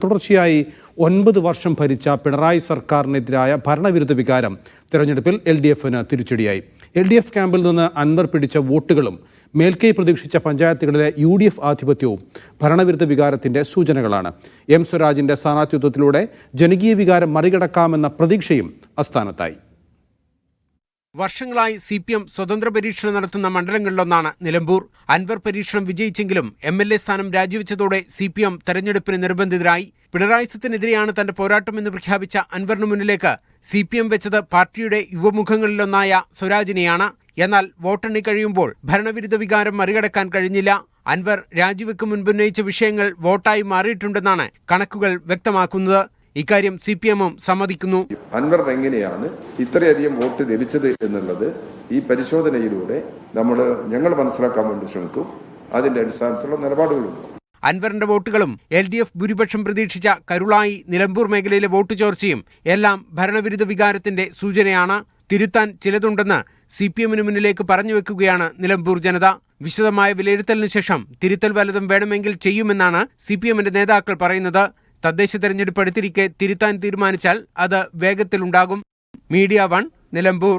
തുടർച്ചയായി 9 വർഷം ഭരിച്ച പിണറായി സർക്കാരിനെതിരായ ഭരണവിരുദ്ധ വികാരം തെരഞ്ഞെടുപ്പിൽ LDFന് തിരിച്ചടിയായി. LDF ക്യാമ്പിൽ നിന്ന് അൻവർ പിടിച്ച വോട്ടുകളും മേൽക്കൈ പ്രതീക്ഷിച്ച പഞ്ചായത്തുകളിലെ UDF ആധിപത്യവും ഭരണവിരുദ്ധ വികാരത്തിന്റെ സൂചനകളാണ്. M സ്വരാജിന്റെ സ്ഥാനാർത്ഥിത്വത്തിലൂടെ ജനകീയ വികാരം മറികടക്കാമെന്ന പ്രതീക്ഷയും അസ്ഥാനത്തായി. വർഷങ്ങളായി CPM സ്വതന്ത്ര പരീക്ഷണം നടത്തുന്ന മണ്ഡലങ്ങളിലൊന്നാണ് നിലമ്പൂർ. അൻവർ പരീക്ഷണം വിജയിച്ചെങ്കിലും MLA സ്ഥാനം രാജിവെച്ചതോടെ CPM തെരഞ്ഞെടുപ്പിന് നിർബന്ധിതരായി. പിണറായിസത്തിനെതിരെയാണ് തന്റെ പോരാട്ടമെന്ന് പ്രഖ്യാപിച്ച അൻവറിന് മുന്നിലേക്ക് CPM വെച്ചത് പാർട്ടിയുടെ യുവമുഖങ്ങളിലൊന്നായ സ്വരാജിനെയാണ്. എന്നാൽ വോട്ടെണ്ണി കഴിയുമ്പോൾ ഭരണവിരുദ്ധ വികാരം മറികടക്കാൻ കഴിഞ്ഞില്ല. അൻവർ രാജിവെക്കും മുൻപുന്നയിച്ച വിഷയങ്ങൾ വോട്ടായി മാറിയിട്ടുണ്ടെന്നാണ് കണക്കുകൾ വ്യക്തമാക്കുന്നത്. ഇക്കാര്യം CPM-ഉം സമ്മതിക്കുന്നു. അൻവർ എങ്ങനെയാണ് ഇത്രയധികം വോട്ട് ലഭിച്ചത് എന്നുള്ളത് ഈ പരിശോധനയിലൂടെ ഞങ്ങൾ മനസ്സിലാക്കാൻ വേണ്ടി ശ്രമിക്കും. അതിന്റെ അടിസ്ഥാനത്തിലുള്ള നിലപാടുകളുണ്ട്. അൻവറിന്റെ വോട്ടുകളും LDF ഭൂരിപക്ഷം പ്രതീക്ഷിച്ച കരുളായി, നിലമ്പൂർ മേഖലയിലെ വോട്ട് ചോർച്ചയും എല്ലാം ഭരണവിരുദ്ധ വികാരത്തിന്റെ സൂചനയാണ്. തിരുത്താൻ ചിലതുണ്ടെന്ന് CPM-ന് മുന്നിലേക്ക് പറഞ്ഞു വെക്കുകയാണ് നിലമ്പൂർ ജനത. വിശദമായ വിലയിരുത്തലിന് ശേഷം തിരുത്തൽ വല്ലതും വേണമെങ്കിൽ ചെയ്യുമെന്നാണ് CPM-ന്റെ നേതാക്കൾ പറയുന്നത്. തദ്ദേശ തെരഞ്ഞെടുപ്പ് അടുത്തിരിക്കെ തിരുത്താൻ തീരുമാനിച്ചാൽ അത് വേഗത്തിലുണ്ടാകും. മീഡിയ 1 നിലമ്പൂർ.